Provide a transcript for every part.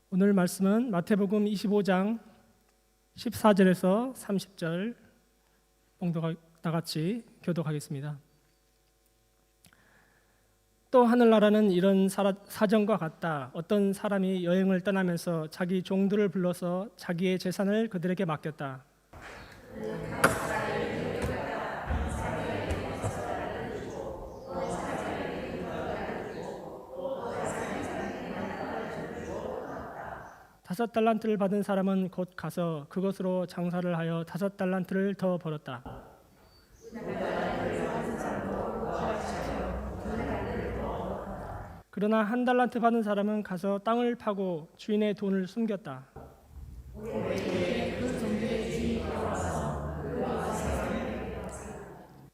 오늘 말씀은 마태복음 25장 14절에서 30절 다 같이 교독하겠습니다. 또 하늘나라는 이런 사정과 같다. 어떤 사람이 여행을 떠나면서 자기 종들을 불러서 자기의 재산을 그들에게 맡겼다. 다섯 달란트를 받은 사람은 곧 가서 그것으로 장사를 하여 다섯 달란트를 더 벌었다. 그러나 한 달란트 받은 사람은 가서 땅을 파고 주인의 돈을 숨겼다.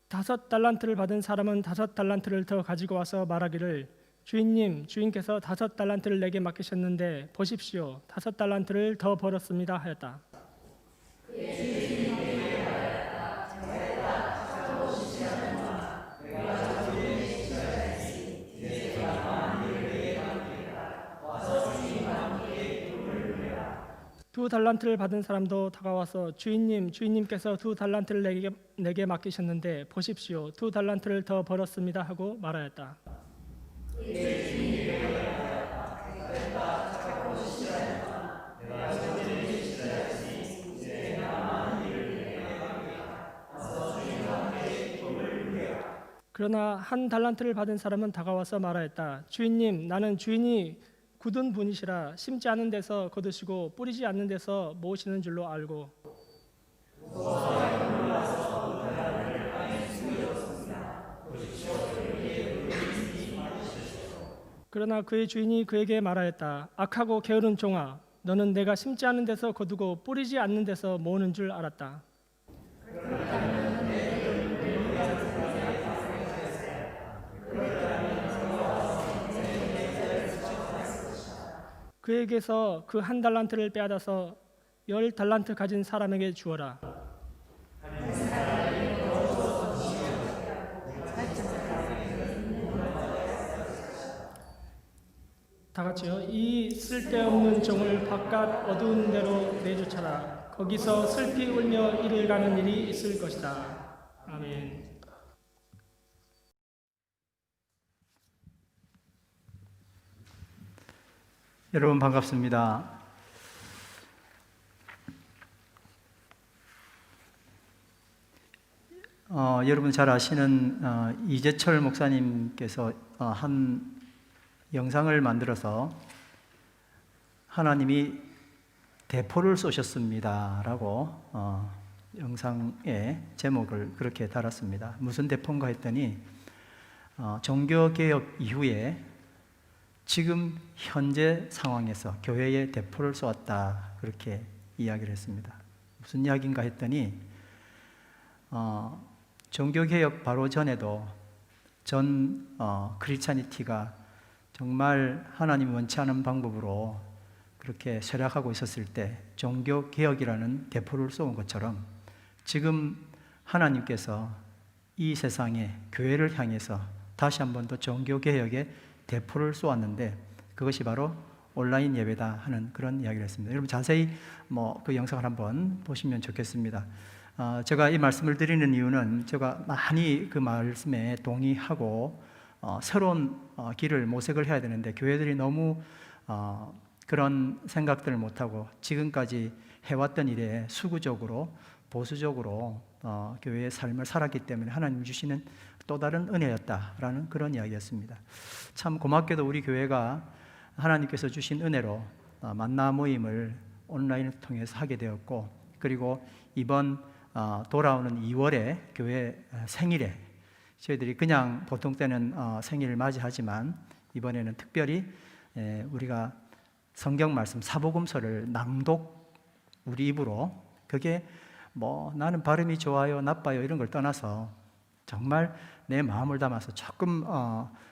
다섯 달란트를 받은 사람은 다섯 달란트를 더 가지고 와서 말하기를 주인님, 주인께서 다섯 달란트를 내게 맡기셨는데 보십시오, 다섯 달란트를 더 벌었습니다 하였다. 두 달란트를 받은 사람도 다가와서 주인님, 주인님께서 두 달란트를 내게 맡기셨는데 보십시오, 두 달란트를 더 벌었습니다 하고 말하였다. 그러나 한 달란트를 받은 사람은 다가와서 말하였다. 주인님, 나는 주인이 굳은 분이시라 심지 않은 데서 거두시고 뿌리지 않는 데서 모으시는 줄로 알고 그러나 그의 주인이 그에게 말하였다. 악하고 게으른 종아, 너는 내가 심지 않은 데서 거두고 뿌리지 않는 데서 모으는 줄 알았다. 그에게서 그 한 달란트를 빼앗아서 10달란트 가진 사람에게 주어라. 다 같이요. 이 쓸데없는 종을 바깥 어두운 데로 내쫓아라. 거기서 슬피 울며 이를 가는 일이 있을 것이다. 아멘. 여러분 반갑습니다. 여러분 잘 아시는 이재철 목사님께서 한 영상을 만들어서 하나님이 대포를 쏘셨습니다 라고 영상의 제목을 그렇게 달았습니다. 무슨 대포인가 했더니 종교개혁 이후에 지금 현재 상황에서 교회에 대포를 쏘았다 그렇게 이야기를 했습니다. 무슨 이야기인가 했더니 종교개혁 바로 전에도 전 크리스찬이티가 정말 하나님 원치 않은 방법으로 그렇게 쇠락하고 있었을 때 종교개혁이라는 대포를 쏘은 것처럼 지금 하나님께서 이 세상에 교회를 향해서 다시 한 번 더 종교개혁의 대포를 쏘았는데 그것이 바로 온라인 예배다 하는 그런 이야기를 했습니다. 여러분 자세히 그 영상을 한번 보시면 좋겠습니다. 제가 이 말씀을 드리는 이유는 제가 많이 그 말씀에 동의하고 새로운 길을 모색을 해야 되는데 교회들이 너무 그런 생각들을 못하고 지금까지 해왔던 일에 수구적으로 보수적으로 교회의 삶을 살았기 때문에 하나님 주시는 또 다른 은혜였다라는 그런 이야기였습니다. 참 고맙게도 우리 교회가 하나님께서 주신 은혜로 만나 모임을 온라인을 통해서 하게 되었고 그리고 이번 돌아오는 2월에 교회 생일에 저희들이 그냥 보통 때는 생일을 맞이하지만 이번에는 특별히 우리가 성경 말씀 사복음서를 낭독 우리 입으로 그게 나는 발음이 좋아요 나빠요 이런 걸 떠나서 정말 내 마음을 담아서 조금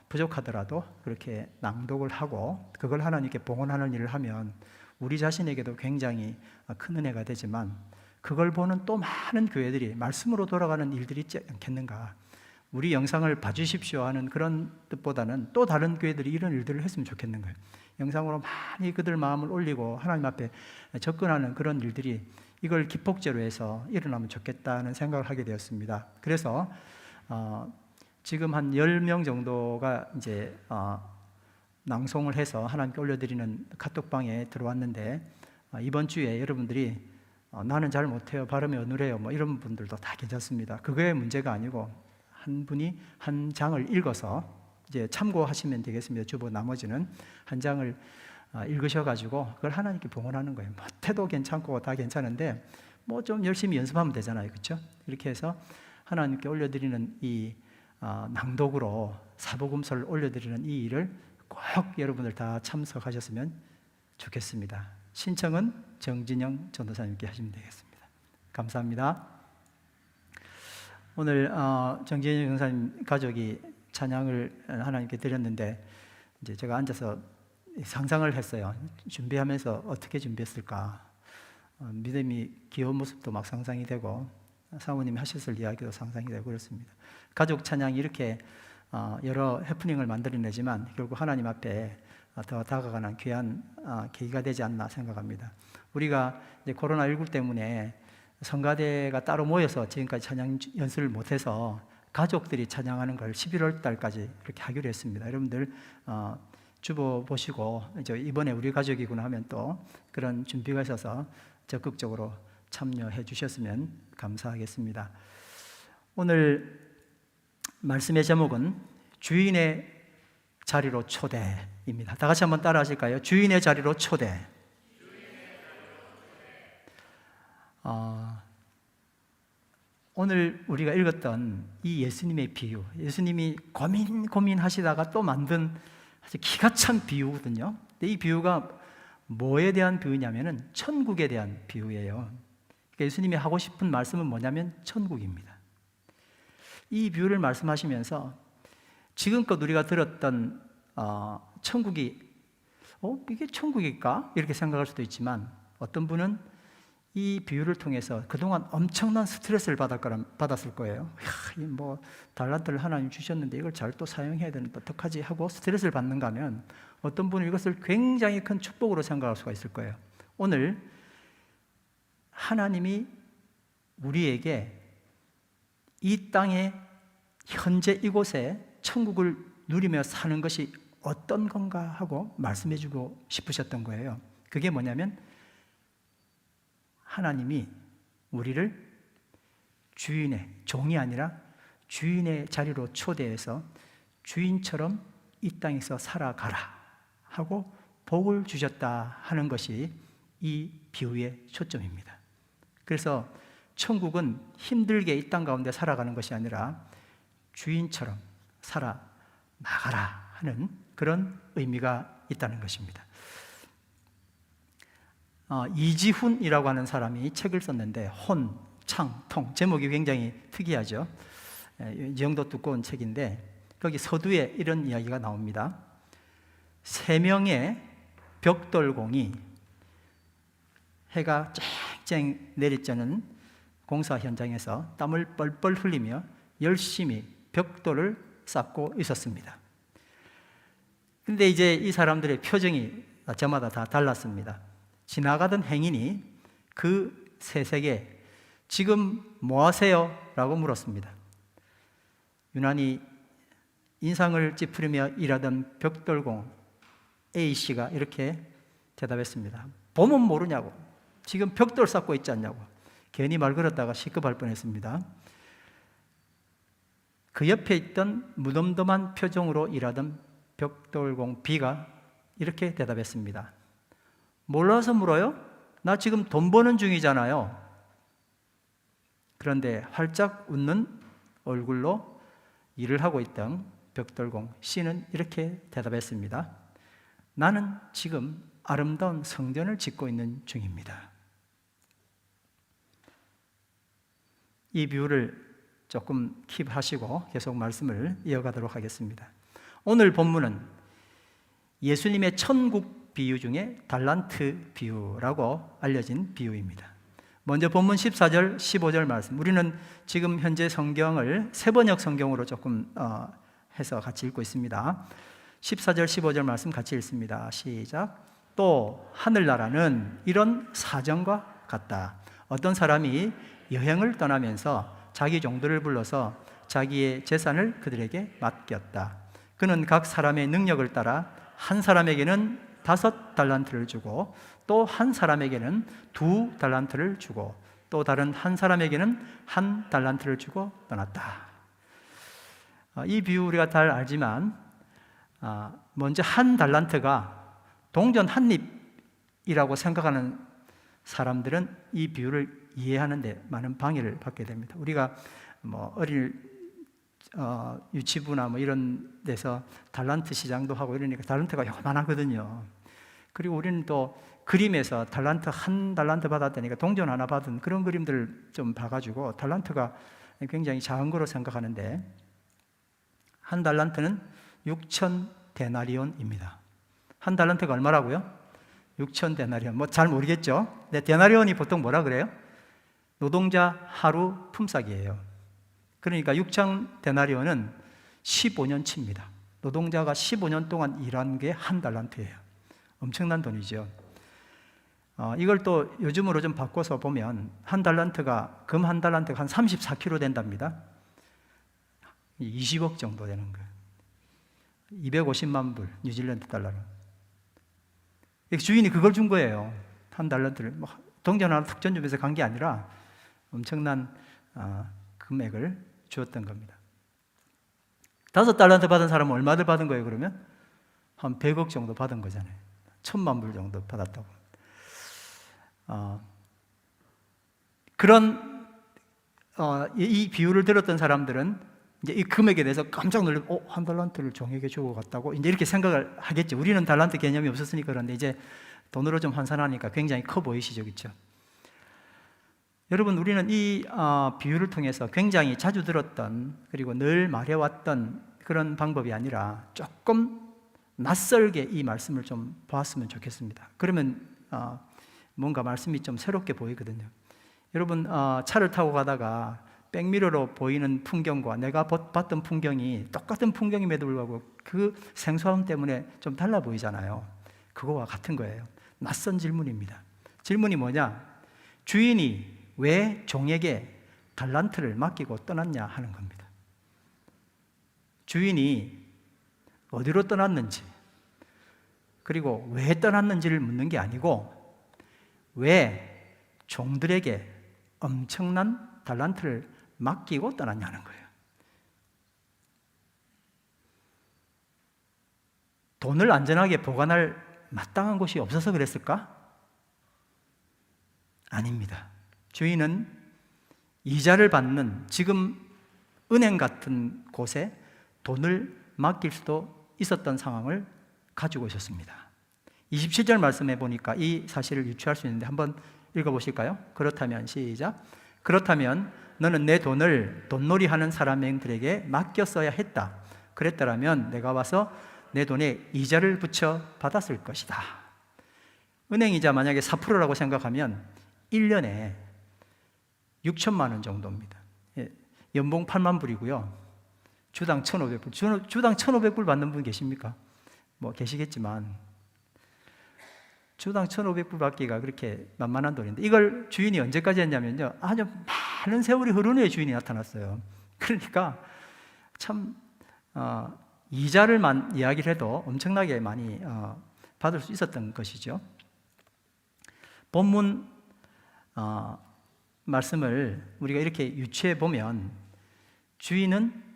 부족하더라도 그렇게 낭독을 하고 그걸 하나님께 봉헌하는 일을 하면 우리 자신에게도 굉장히 큰 은혜가 되지만 그걸 보는 또 많은 교회들이 말씀으로 돌아가는 일들이 있지 않겠는가. 우리 영상을 봐주십시오 하는 그런 뜻보다는 또 다른 교회들이 이런 일들을 했으면 좋겠는 거예요. 영상으로 많이 그들 마음을 올리고 하나님 앞에 접근하는 그런 일들이 이걸 기폭제로 해서 일어나면 좋겠다는 생각을 하게 되었습니다. 그래서 지금 한 10명 정도가 이제 낭송을 해서 하나님께 올려드리는 카톡방에 들어왔는데, 이번 주에 여러분들이 나는 잘 못해요, 발음이 어눌해요, 뭐 이런 분들도 다 괜찮습니다. 그거의 문제가 아니고 한 분이 한 장을 읽어서 이제 참고하시면 되겠습니다. 주보 나머지는 한 장을 읽으셔가지고 그걸 하나님께 봉헌하는 거예요. 못해도 괜찮고 다 괜찮은데 뭐 좀 열심히 연습하면 되잖아요, 그렇죠? 이렇게 해서 하나님께 올려드리는 이 낭독으로 사복음서를 올려드리는 이 일을 꼭 여러분들 다 참석하셨으면 좋겠습니다. 신청은 정진영 전도사님께 하시면 되겠습니다. 감사합니다. 오늘 정진영 전도사님 가족이 찬양을 하나님께 드렸는데, 이제 제가 앉아서 상상을 했어요. 준비하면서 어떻게 준비했을까? 믿음이 귀여운 모습도 막 상상이 되고, 사모님이 하셨을 이야기도 상상이 되고 그렇습니다. 가족 찬양이 이렇게 여러 해프닝을 만들어내지만 결국 하나님 앞에 더 다가가는 귀한 계기가 되지 않나 생각합니다. 우리가 이제 코로나19 때문에 성가대가 따로 모여서 지금까지 찬양 연습을 못해서 가족들이 찬양하는 걸 11월 달까지 이렇게 하기로 했습니다. 여러분들 주보 보시고 이번에 우리 가족이구나 하면 또 그런 준비가 있어서 적극적으로 참여해 주셨으면 감사하겠습니다. 오늘 말씀의 제목은 주인의 자리로 초대입니다. 다 같이 한번 따라 하실까요? 주인의 자리로 초대. 오늘 우리가 읽었던 이 예수님의 비유, 예수님이 고민하시다가 또 만든 아주 기가 찬 비유거든요. 근데 이 비유가 뭐에 대한 비유냐면은 천국에 대한 비유예요. 그러니까 예수님이 하고 싶은 말씀은 뭐냐면 천국입니다. 이 비유를 말씀하시면서 지금껏 우리가 들었던 천국이 이게 천국일까? 이렇게 생각할 수도 있지만, 어떤 분은 이 비유를 통해서 그동안 엄청난 스트레스를 받았을 거예요. 뭐 달란트를 하나님 주셨는데 이걸 잘 또 사용해야 되는데 어떡하지 하고 스트레스를 받는가 하면, 어떤 분은 이것을 굉장히 큰 축복으로 생각할 수가 있을 거예요. 오늘 하나님이 우리에게 이 땅에 현재 이곳에 천국을 누리며 사는 것이 어떤 건가 하고 말씀해 주고 싶으셨던 거예요. 그게 뭐냐면 하나님이 우리를 주인의, 종이 아니라 주인의 자리로 초대해서 주인처럼 이 땅에서 살아가라 하고 복을 주셨다 하는 것이 이 비유의 초점입니다. 그래서 천국은 힘들게 이 땅 가운데 살아가는 것이 아니라 주인처럼 살아나가라 하는 그런 의미가 있다는 것입니다. 이지훈이라고 하는 사람이 책을 썼는데, 혼, 창, 통, 제목이 굉장히 특이하죠. 이 정도 두꺼운 책인데 거기 서두에 이런 이야기가 나옵니다. 3명의 벽돌공이 해가 쨍쨍 내리쬐는 공사 현장에서 땀을 뻘뻘 흘리며 열심히 벽돌을 쌓고 있었습니다. 근데 이제 이 사람들의 표정이 저마다 다 달랐습니다. 지나가던 행인이 그 셋에게 지금 뭐 하세요? 라고 물었습니다. 유난히 인상을 찌푸리며 일하던 벽돌공 A씨가 이렇게 대답했습니다. 보면 모르냐고, 지금 벽돌 쌓고 있지 않냐고. 괜히 말 걸었다가 시급할 뻔했습니다. 그 옆에 있던 무덤덤한 표정으로 일하던 벽돌공 B가 이렇게 대답했습니다. 몰라서 물어요? 나 지금 돈 버는 중이잖아요. 그런데 활짝 웃는 얼굴로 일을 하고 있던 벽돌공 C는 이렇게 대답했습니다. 나는 지금 아름다운 성전을 짓고 있는 중입니다. 이 비유를 조금 킵하시고 계속 말씀을 이어가도록 하겠습니다. 오늘 본문은 예수님의 천국 비유 중에 달란트 비유라고 알려진 비유입니다. 먼저 본문 14절, 15절 말씀. 우리는 지금 현재 성경을 세번역 성경으로 조금 해서 같이 읽고 있습니다. 14절, 15절 말씀 같이 읽습니다. 시작. 또 하늘나라는 이런 사정과 같다. 어떤 사람이 여행을 떠나면서 자기 종들을 불러서 자기의 재산을 그들에게 맡겼다. 그는 각 사람의 능력을 따라 한 사람에게는 5달란트를 주고 또 한 사람에게는 2달란트를 주고 또 다른 한 사람에게는 1달란트를 주고 떠났다. 이 비유 우리가 잘 알지만 먼저 1달란트가 동전 한 입이라고 생각하는 사람들은 이 비유를 이해하는데 많은 방해를 받게 됩니다. 우리가 어릴 유치부나 이런 데서 달란트 시장도 하고 이러니까 달란트가 요만하거든요. 그리고 우리는 또 그림에서 달란트 1달란트 받았다니까 동전 하나 받은 그런 그림들을 좀 봐가지고 달란트가 굉장히 작은 거로 생각하는데 1달란트는 6,000데나리온입니다. 1달란트가 얼마라고요? 6,000데나리온. 잘 모르겠죠? 근데 데나리온이 보통 뭐라 그래요? 노동자 하루 품삯이에요. 그러니까 6,000데나리온은 15년치입니다. 노동자가 15년 동안 일한 게 1달란트예요. 엄청난 돈이죠. 이걸 또 요즘으로 좀 바꿔서 보면 금 1달란트가 한 34kg 된답니다. 20억 정도 되는 거예요. 250만 불, 뉴질랜드 달러로. 주인이 그걸 준 거예요. 1달란트를. 동전 하나 툭 던지면서 간 게 아니라 엄청난 금액을 주었던 겁니다. 5달란트 받은 사람은 얼마를 받은 거예요, 그러면? 한 100억 정도 받은 거잖아요. 1,000만 불 정도 받았다고. 이 비유를 들었던 사람들은 이제 이 금액에 대해서 깜짝 놀라고 1달란트를 종에게 주고 갔다고 이제 이렇게 생각을 하겠죠. 우리는 달란트 개념이 없었으니까. 그런데 이제 돈으로 좀 환산하니까 굉장히 커 보이시죠, 그렇죠? 여러분, 우리는 이 비유를 통해서 굉장히 자주 들었던 그리고 늘 말해왔던 그런 방법이 아니라 조금 낯설게 이 말씀을 좀 보았으면 좋겠습니다. 그러면 뭔가 말씀이 좀 새롭게 보이거든요. 여러분, 차를 타고 가다가 백미러로 보이는 풍경과 내가 봤던 풍경이 똑같은 풍경임에도 불구하고 그 생소함 때문에 좀 달라 보이잖아요. 그거와 같은 거예요. 낯선 질문입니다. 질문이 뭐냐? 주인이 왜 종에게 달란트를 맡기고 떠났냐 하는 겁니다. 주인이 어디로 떠났는지, 그리고 왜 떠났는지를 묻는 게 아니고 왜 종들에게 엄청난 달란트를 맡기고 떠났냐는 거예요. 돈을 안전하게 보관할 마땅한 곳이 없어서 그랬을까? 아닙니다. 주인은 이자를 받는 지금 은행 같은 곳에 돈을 맡길 수도 있었던 상황을 가지고 있었습니다. 27절 말씀해 보니까 이 사실을 유추할 수 있는데 한번 읽어보실까요? 그렇다면 시작. 그렇다면 너는 내 돈을 돈놀이 하는 사람들에게 맡겼어야 했다. 그랬더라면 내가 와서 내 돈에 이자를 붙여 받았을 것이다. 은행 이자 만약에 4%라고 생각하면 1년에 6천만 원 정도입니다. 연봉 8만 불이고요. 주당 1,500불. 주당 1,500불 받는 분 계십니까? 계시겠지만 주당 1,500불 받기가 그렇게 만만한 돈인데 이걸 주인이 언제까지 했냐면요. 아주 많은 세월이 흐른 후에 주인이 나타났어요. 그러니까 참 이자를 이야기를 해도 엄청나게 많이 받을 수 있었던 것이죠. 본문 말씀을 우리가 이렇게 유추해 보면 주인은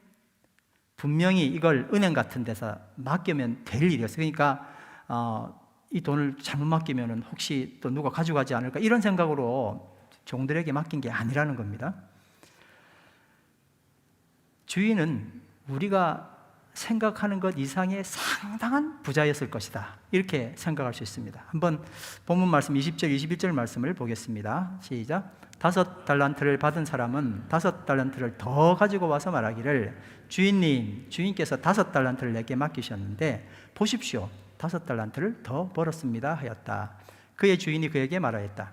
분명히 이걸 은행 같은 데서 맡기면 될 일이었어요. 그러니까 이 돈을 잘못 맡기면 혹시 또 누가 가져가지 않을까 이런 생각으로 종들에게 맡긴 게 아니라는 겁니다. 주인은 우리가 생각하는 것 이상의 상당한 부자였을 것이다. 이렇게 생각할 수 있습니다. 한번 본문 말씀 20절, 21절 말씀을 보겠습니다. 시작. 5달란트를 받은 사람은 5달란트를 더 가지고 와서 말하기를 주인님, 주인께서 5달란트를 내게 맡기셨는데 보십시오. 5달란트를 더 벌었습니다 하였다. 그의 주인이 그에게 말하였다.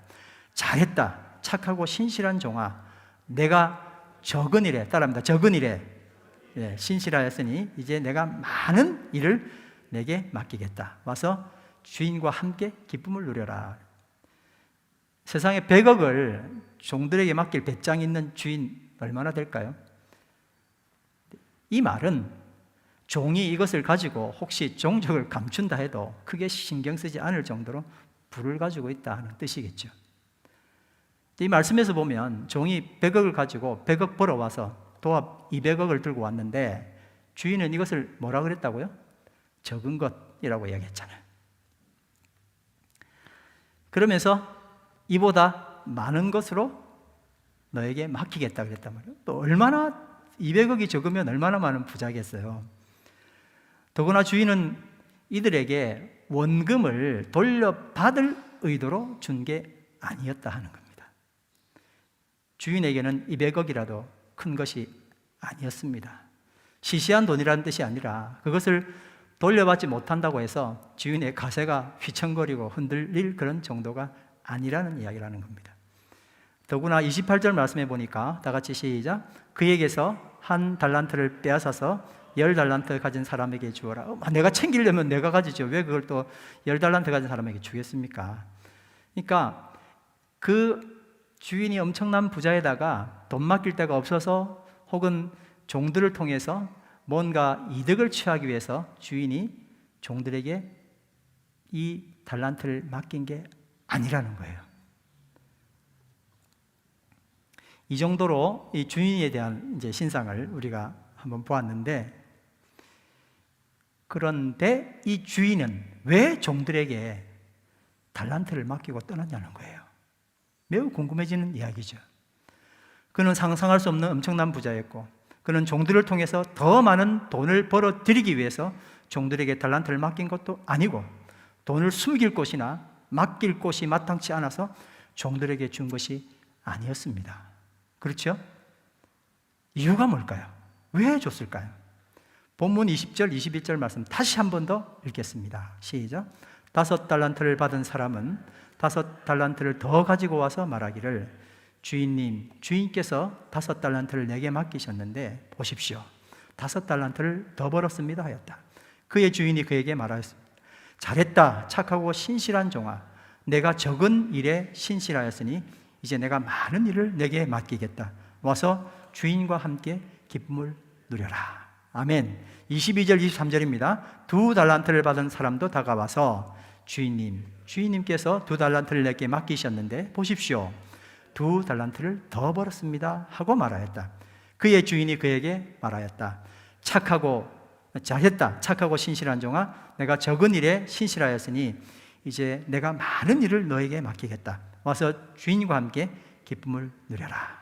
잘했다. 착하고 신실한 종아, 내가 적은 일에, 따라합니다. 적은 일에 신실하였으니 이제 내가 많은 일을 내게 맡기겠다. 와서 주인과 함께 기쁨을 누려라. 세상에 100억을 종들에게 맡길 배짱 있는 주인 얼마나 될까요? 이 말은 종이 이것을 가지고 혹시 종적을 감춘다 해도 크게 신경 쓰지 않을 정도로 부를 가지고 있다 하는 뜻이겠죠. 이 말씀에서 보면 종이 100억을 가지고 100억 벌어와서 도합 200억을 들고 왔는데 주인은 이것을 뭐라 그랬다고요? 적은 것이라고 이야기했잖아요. 그러면서 이보다 많은 것으로 너에게 맡기겠다 그랬단 말이에요. 또 얼마나 200억이 적으면 얼마나 많은 부자겠어요. 더구나 주인은 이들에게 원금을 돌려받을 의도로 준 게 아니었다 하는 겁니다. 주인에게는 200억이라도 큰 것이 아니었습니다. 시시한 돈이라는 뜻이 아니라 그것을 돌려받지 못한다고 해서 주인의 가세가 휘청거리고 흔들릴 그런 정도가 아니라는 이야기라는 겁니다. 더구나 28절 말씀해 보니까 다 같이 시작. 그에게서 한 달란트를 빼앗아서 10달란트 가진 사람에게 주어라. 내가 챙기려면 내가 가지죠. 왜 그걸 또 10달란트 가진 사람에게 주겠습니까? 그러니까 그 주인이 엄청난 부자에다가 돈 맡길 데가 없어서 혹은 종들을 통해서 뭔가 이득을 취하기 위해서 주인이 종들에게 이 달란트를 맡긴 게 아니라는 거예요. 이 정도로 이 주인에 대한 이제 신상을 우리가 한번 보았는데, 그런데 이 주인은 왜 종들에게 달란트를 맡기고 떠났냐는 거예요. 매우 궁금해지는 이야기죠. 그는 상상할 수 없는 엄청난 부자였고, 그는 종들을 통해서 더 많은 돈을 벌어들이기 위해서 종들에게 달란트를 맡긴 것도 아니고, 돈을 숨길 곳이나 맡길 곳이 마땅치 않아서 종들에게 준 것이 아니었습니다. 그렇죠? 이유가 뭘까요? 왜 줬을까요? 본문 20절, 21절 말씀 다시 한 번 더 읽겠습니다. 시작. 5달란트를 받은 사람은 5달란트를 더 가지고 와서 말하기를, 주인님, 주인께서 5달란트를 내게 맡기셨는데 보십시오, 5달란트를 더 벌었습니다 하였다. 그의 주인이 그에게 말하였습니다. 잘했다, 착하고 신실한 종아, 내가 적은 일에 신실하였으니 이제 내가 많은 일을 내게 맡기겠다. 와서 주인과 함께 기쁨을 누려라. 아멘. 22절, 23절입니다. 2달란트를 받은 사람도 다가와서 주인님, 주인님께서 2달란트를 내게 맡기셨는데 보십시오, 2달란트를 더 벌었습니다 하고 말하였다. 그의 주인이 그에게 말하였다. 잘했다, 착하고 신실한 종아, 내가 적은 일에 신실하였으니 이제 내가 많은 일을 너에게 맡기겠다. 와서 주인과 함께 기쁨을 누려라.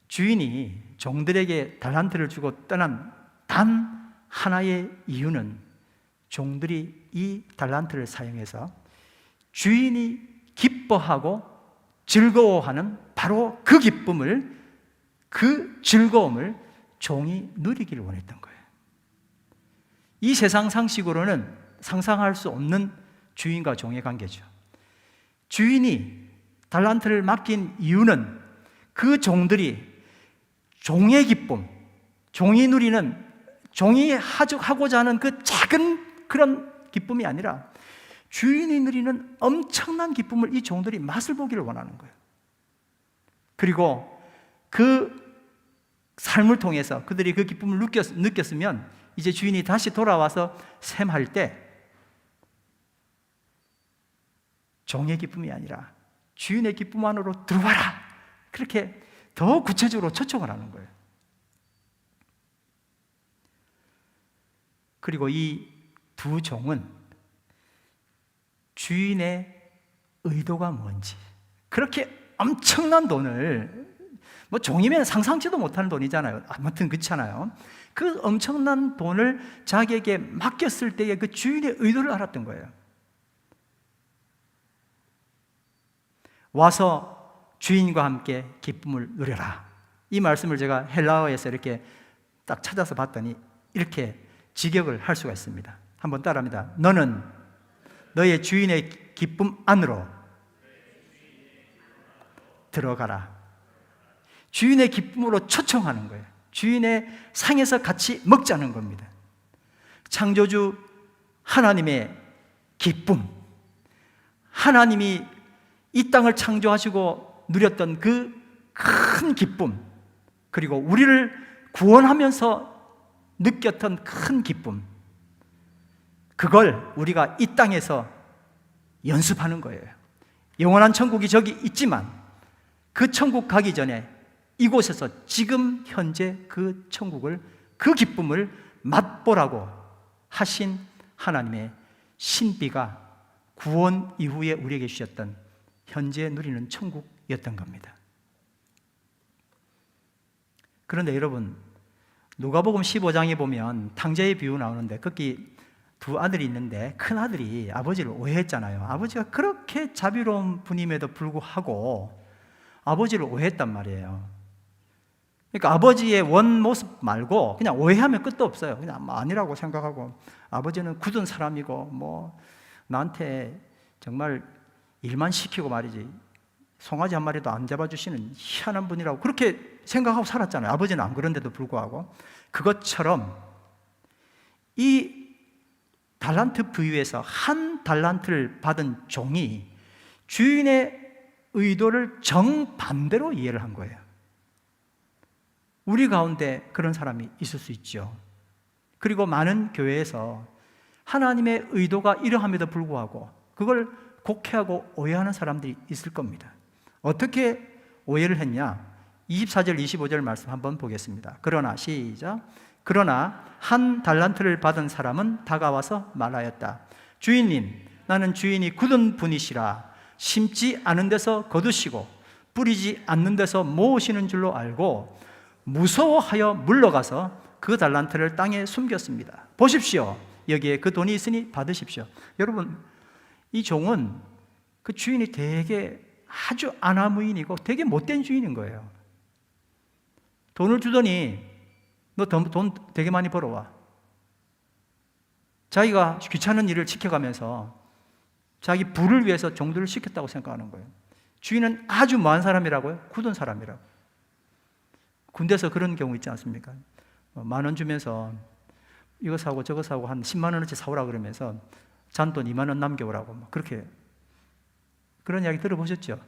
주인이 종들에게 달란트를 주고 떠난 단 하나의 이유는 종들이 이 달란트를 사용해서 주인이 기뻐하고 즐거워하는 바로 그 기쁨을, 그 즐거움을 종이 누리기를 원했던 거예요. 이 세상 상식으로는 상상할 수 없는 주인과 종의 관계죠. 주인이 달란트를 맡긴 이유는 그 종들이 종의 기쁨, 종이 누리는, 종이 하고자 하는 그 작은 그런 기쁨이 아니라 주인이 누리는 엄청난 기쁨을 이 종들이 맛을 보기를 원하는 거예요. 그리고 그 삶을 통해서 그들이 그 기쁨을 느꼈으면 이제 주인이 다시 돌아와서 셈할 때 종의 기쁨이 아니라 주인의 기쁨 안으로 들어와라, 그렇게 더 구체적으로 초청을 하는 거예요. 그리고 이 두 종은 주인의 의도가 뭔지, 그렇게 엄청난 돈을, 뭐 종이면 상상치도 못하는 돈이잖아요. 아무튼 그렇잖아요. 그 엄청난 돈을 자기에게 맡겼을 때의 그 주인의 의도를 알았던 거예요. 와서 주인과 함께 기쁨을 누려라. 이 말씀을 제가 헬라어에서 이렇게 딱 찾아서 봤더니 이렇게 직역을 할 수가 있습니다. 한번 따라합니다. 너는 너의 주인의 기쁨 안으로 들어가라. 주인의 기쁨으로 초청하는 거예요. 주인의 상에서 같이 먹자는 겁니다. 창조주 하나님의 기쁨, 하나님이 이 땅을 창조하시고 누렸던 그 큰 기쁨, 그리고 우리를 구원하면서 느꼈던 큰 기쁨, 그걸 우리가 이 땅에서 연습하는 거예요. 영원한 천국이 저기 있지만 그 천국 가기 전에 이곳에서 지금 현재 그 천국을, 그 기쁨을 맛보라고 하신 하나님의 신비가 구원 이후에 우리에게 주셨던 현재 누리는 천국이었던 겁니다. 그런데 여러분, 누가복음 15장에 보면 탕자의 비유 나오는데 거기 두 아들이 있는데 큰 아들이 아버지를 오해했잖아요. 아버지가 그렇게 자비로운 분임에도 불구하고 아버지를 오해했단 말이에요. 그러니까 아버지의 원 모습 말고 그냥 오해하면 끝도 없어요. 그냥 아니라고 생각하고, 아버지는 굳은 사람이고 뭐 나한테 정말 일만 시키고 말이지 송아지 한 마리도 안 잡아주시는 희한한 분이라고 그렇게 생각하고 살았잖아요. 아버지는 안 그런데도 불구하고. 그것처럼 이 달란트 비유에서 한 달란트를 받은 종이 주인의 의도를 정반대로 이해를 한 거예요. 우리 가운데 그런 사람이 있을 수 있죠. 그리고 많은 교회에서 하나님의 의도가 이러함에도 불구하고 그걸 곡해하고 오해하는 사람들이 있을 겁니다. 어떻게 오해를 했냐? 24절 25절 말씀 한번 보겠습니다. 그러나 시작. 그러나 한 달란트를 받은 사람은 다가와서 말하였다. 주인님, 나는 주인이 굳은 분이시라 심지 않은 데서 거두시고 뿌리지 않는 데서 모으시는 줄로 알고 무서워하여 물러가서 그 달란트를 땅에 숨겼습니다. 보십시오. 여기에 그 돈이 있으니 받으십시오. 여러분, 이 종은 그 주인이 되게 아주 아나무인이고 되게 못된 주인인 거예요. 돈을 주더니 너 돈 되게 많이 벌어와. 자기가 귀찮은 일을 지켜가면서 자기 부를 위해서 종들을 시켰다고 생각하는 거예요. 주인은 아주 뭐한 사람이라고요? 굳은 사람이라고. 군대에서 그런 경우 있지 않습니까? 10,000원 주면서 이거 사고 저거 사고 한 10만 원어치 사오라 그러면서 잔돈 2만 원 남겨오라고 막 그렇게, 그런 이야기 들어보셨죠?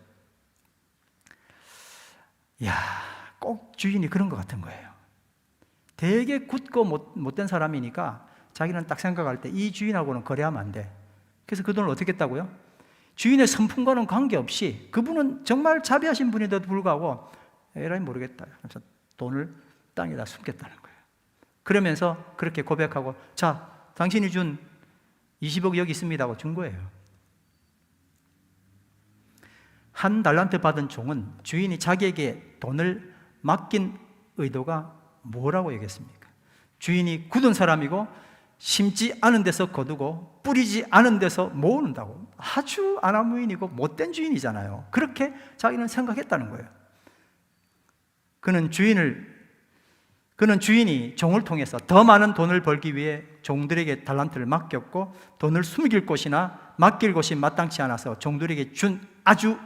이야, 꼭 주인이 그런 것 같은 거예요. 되게 굳고 못된 사람이니까 자기는 딱 생각할 때 이 주인하고는 거래하면 안 돼. 그래서 그 돈을 어떻게 했다고요? 주인의 성품과는 관계없이 그분은 정말 자비하신 분인데도 불구하고 에라이 모르겠다. 그래서 돈을 땅에다 숨겼다는 거예요. 그러면서 그렇게 고백하고, 자, 당신이 준 20억 여기 있습니다 하고 준 거예요. 한 달란트 받은 종은 주인이 자기에게 돈을 맡긴 의도가 뭐라고 얘기했습니까? 주인이 굳은 사람이고 심지 않은 데서 거두고 뿌리지 않은 데서 모으는다고. 아주 아나무인이고 못된 주인이잖아요. 그렇게 자기는 생각했다는 거예요. 그는 주인이 종을 통해서 더 많은 돈을 벌기 위해 종들에게 달란트를 맡겼고 돈을 숨길 곳이나 맡길 곳이 마땅치 않아서 종들에게 준 아주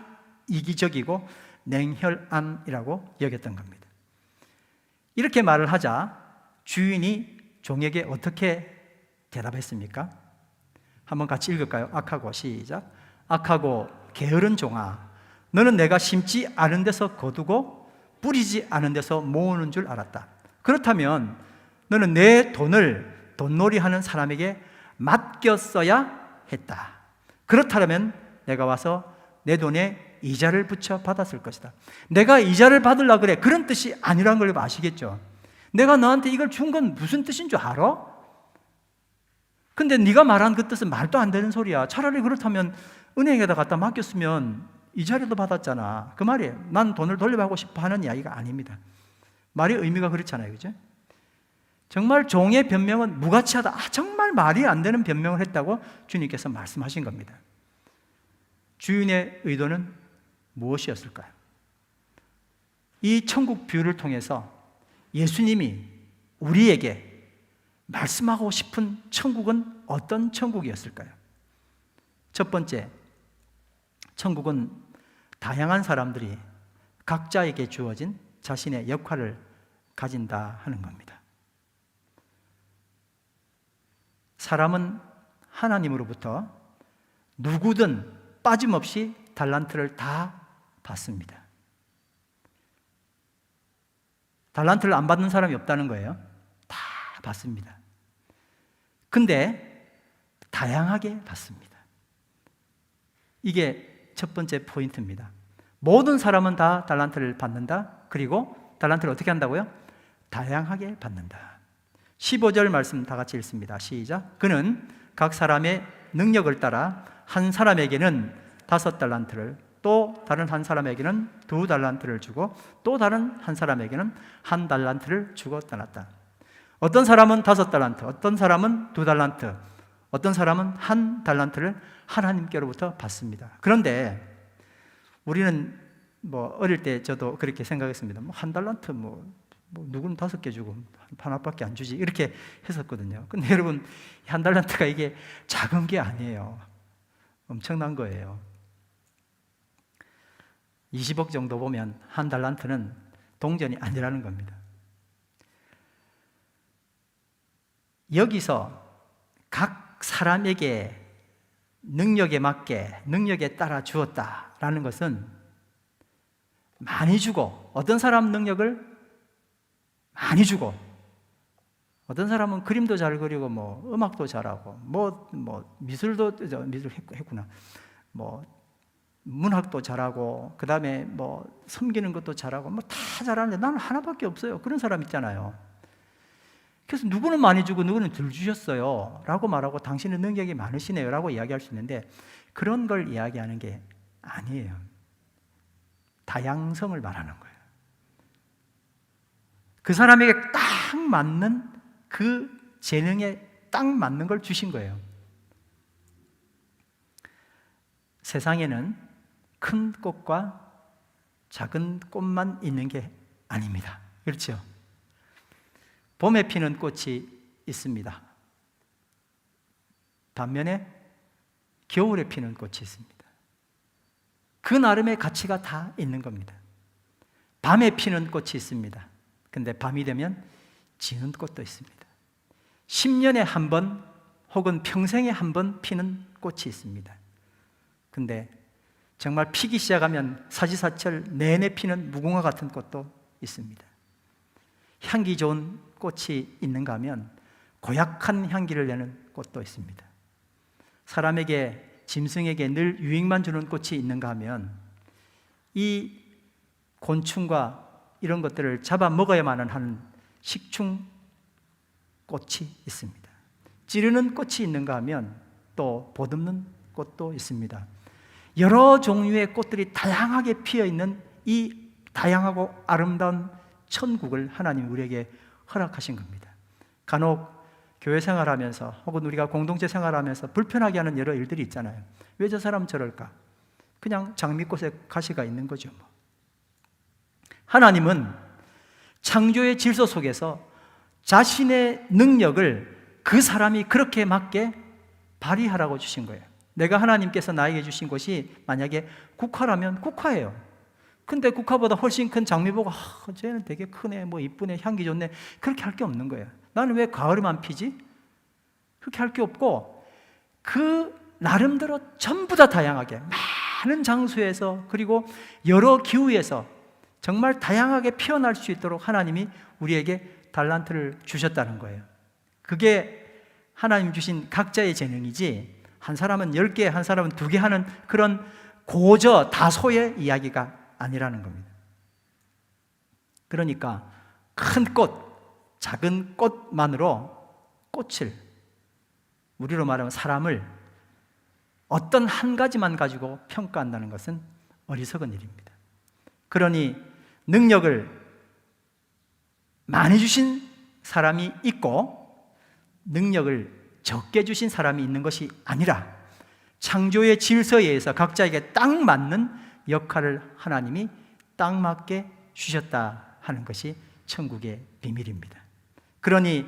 이기적이고 냉혈한이라고 여겼던 겁니다. 이렇게 말을 하자 주인이 종에게 어떻게 대답했습니까? 한번 같이 읽을까요? 악하고 시작. 악하고 게으른 종아, 너는 내가 심지 않은 데서 거두고 뿌리지 않은 데서 모으는 줄 알았다. 그렇다면 너는 내 돈을 돈놀이하는 사람에게 맡겼어야 했다. 그렇다면 내가 와서 내 돈에 이자를 붙여 받았을 것이다. 내가 이자를 받으려고 그래, 그런 뜻이 아니라는 걸 아시겠죠? 내가 너한테 이걸 준 건 무슨 뜻인 줄 알아? 근데 네가 말한 그 뜻은 말도 안 되는 소리야. 차라리 그렇다면 은행에다 갖다 맡겼으면 이자라도 받았잖아. 그 말이에요. 난 돈을 돌려받고 싶어 하는 이야기가 아닙니다. 말의 의미가 그렇잖아요, 그죠? 정말 종의 변명은 무가치하다. 정말 말이 안 되는 변명을 했다고 주님께서 말씀하신 겁니다. 주인의 의도는 무엇이었을까요? 이 천국 비유를 통해서 예수님이 우리에게 말씀하고 싶은 천국은 어떤 천국이었을까요? 첫 번째, 천국은 다양한 사람들이 각자에게 주어진 자신의 역할을 가진다 하는 겁니다. 사람은 하나님으로부터 누구든 빠짐없이 달란트를 다 받습니다. 달란트를 안 받는 사람이 없다는 거예요. 다 받습니다. 근데 다양하게 받습니다. 이게 첫 번째 포인트입니다. 모든 사람은 다 달란트를 받는다. 그리고 달란트를 어떻게 한다고요? 다양하게 받는다. 15절 말씀 다 같이 읽습니다. 시작. 그는 각 사람의 능력을 따라 한 사람에게는 5달란트를, 또 다른 한 사람에게는 2달란트를 주고, 또 다른 한 사람에게는 1달란트를 주고 떠났다. 어떤 사람은 5달란트, 어떤 사람은 2달란트, 어떤 사람은 1달란트를 하나님께로부터 받습니다. 그런데 우리는 어릴 때 저도 그렇게 생각했습니다. 1달란트 누구는 5개 주고 하나밖에 안 주지, 이렇게 했었거든요. 근데 여러분, 1달란트가 이게 작은 게 아니에요. 엄청난 거예요. 20억 정도 보면 1달란트는 동전이 아니라는 겁니다. 여기서 각 사람에게 능력에 맞게, 능력에 따라 주었다라는 것은 많이 주고, 어떤 사람 능력을 많이 주고, 어떤 사람은 그림도 잘 그리고 음악도 잘하고 미술 했구나, 문학도 잘하고, 그 다음에 섬기는 것도 잘하고 다 잘하는데 나는 하나밖에 없어요. 그런 사람 있잖아요. 그래서 누구는 많이 주고 누구는 덜 주셨어요 라고 말하고, 당신은 능력이 많으시네요 라고 이야기할 수 있는데, 그런 걸 이야기하는 게 아니에요. 다양성을 말하는 거예요. 그 사람에게 딱 맞는, 그 재능에 딱 맞는 걸 주신 거예요. 세상에는 큰 꽃과 작은 꽃만 있는 게 아닙니다. 그렇죠? 봄에 피는 꽃이 있습니다. 반면에 겨울에 피는 꽃이 있습니다. 그 나름의 가치가 다 있는 겁니다. 밤에 피는 꽃이 있습니다. 근데 밤이 되면 지는 꽃도 있습니다. 10년에 한 번 혹은 평생에 한 번 피는 꽃이 있습니다. 근데 정말 피기 시작하면 사지사철 내내 피는 무궁화 같은 꽃도 있습니다. 향기 좋은 꽃이 있는가 하면 고약한 향기를 내는 꽃도 있습니다. 사람에게, 짐승에게 늘 유익만 주는 꽃이 있는가 하면 이 곤충과 이런 것들을 잡아 먹어야만 하는 식충 꽃이 있습니다. 찌르는 꽃이 있는가 하면 또 보듬는 꽃도 있습니다. 여러 종류의 꽃들이 다양하게 피어 있는 이 다양하고 아름다운 천국을 하나님 우리에게 허락하신 겁니다. 간혹 교회 생활하면서 혹은 우리가 공동체 생활하면서 불편하게 하는 여러 일들이 있잖아요. 왜 저 사람 저럴까? 그냥 장미꽃에 가시가 있는 거죠. 하나님은 창조의 질서 속에서 자신의 능력을 그 사람이 그렇게 맞게 발휘하라고 주신 거예요. 내가 하나님께서 나에게 주신 것이 만약에 국화라면 국화예요. 근데 국화보다 훨씬 큰 장미 보고 쟤는 되게 크네, 이쁘네, 향기 좋네, 그렇게 할 게 없는 거예요. 나는 왜 가을에만 피지? 그렇게 할 게 없고, 그 나름대로 전부 다 다양하게 많은 장소에서, 그리고 여러 기후에서 정말 다양하게 피어날 수 있도록 하나님이 우리에게 달란트를 주셨다는 거예요. 그게 하나님 주신 각자의 재능이지, 한 사람은 10개, 한 사람은 2개 하는 그런 고저 다소의 이야기가 아니라는 겁니다. 그러니까 큰 꽃, 작은 꽃만으로 꽃을, 우리로 말하면 사람을 어떤 한 가지만 가지고 평가한다는 것은 어리석은 일입니다. 그러니 능력을 많이 주신 사람이 있고 능력을 적게 주신 사람이 있는 것이 아니라 창조의 질서에 의해서 각자에게 딱 맞는 역할을 하나님이 딱 맞게 주셨다 하는 것이 천국의 비밀입니다. 그러니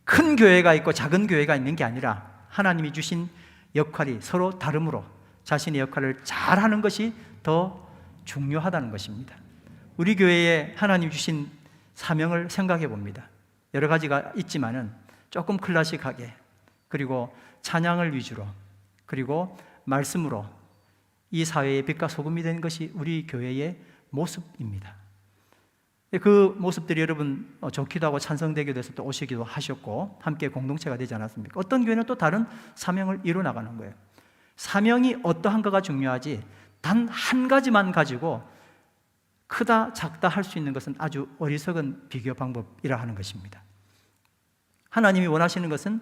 큰 교회가 있고 작은 교회가 있는 게 아니라 하나님이 주신 역할이 서로 다르므로 자신의 역할을 잘하는 것이 더 중요하다는 것입니다. 우리 교회에 하나님 주신 사명을 생각해 봅니다. 여러 가지가 있지만은 조금 클래식하게, 그리고 찬양을 위주로, 그리고 말씀으로 이 사회의 빛과 소금이 된 것이 우리 교회의 모습입니다. 그 모습들이 여러분 좋기도 하고 찬성되기도 해서 또 오시기도 하셨고 함께 공동체가 되지 않았습니까? 어떤 교회는 또 다른 사명을 이뤄 나가는 거예요. 사명이 어떠한 거가 중요하지 단 한 가지만 가지고 크다 작다 할 수 있는 것은 아주 어리석은 비교 방법이라 하는 것입니다. 하나님이 원하시는 것은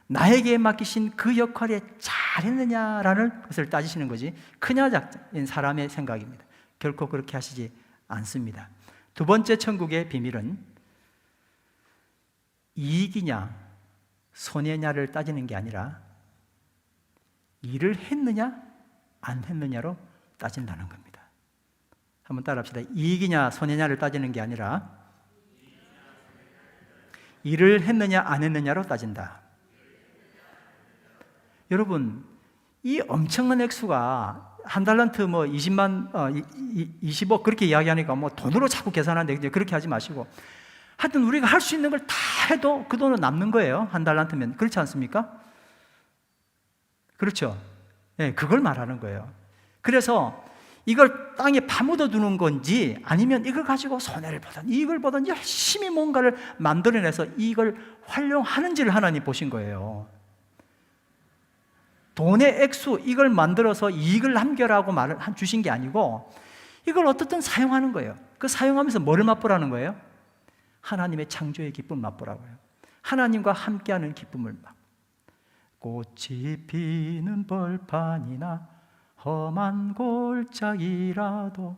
나에게 맡기신 그 역할에 잘했느냐라는 것을 따지시는 거지 크냐 작냐인 사람의 생각입니다. 결코 그렇게 하시지 않습니다. 두 번째 천국의 비밀은 이익이냐 손해냐를 따지는 게 아니라 일을 했느냐 안 했느냐로 따진다는 겁니다. 한번 따라합시다. 이익이냐 손해냐를 따지는 게 아니라 일을 했느냐 안 했느냐로 따진다. 여러분, 이 엄청난 액수가 한 달란트 뭐 20만, 20억 그렇게 이야기하니까 뭐 돈으로 자꾸 계산하는데 그렇게 하지 마시고 하여튼 우리가 할 수 있는 걸 다 해도 그 돈은 남는 거예요. 한 달란트면. 그렇지 않습니까? 그렇죠. 네, 그걸 말하는 거예요. 그래서 이걸 땅에 파묻어 두는 건지 아니면 이걸 가지고 손해를 보든 이익을 보든 열심히 뭔가를 만들어내서 이걸 활용하는지를 하나님 보신 거예요. 돈의 액수 이걸 만들어서 이익을 남겨라고 말을 주신 게 아니고 이걸 어떻든 사용하는 거예요. 그 사용하면서 뭐를 맛보라는 거예요? 하나님의 창조의 기쁨을 맛보라고요. 하나님과 함께하는 기쁨을 맛. 꽃이 피는 벌판이나 험한 골짜기라도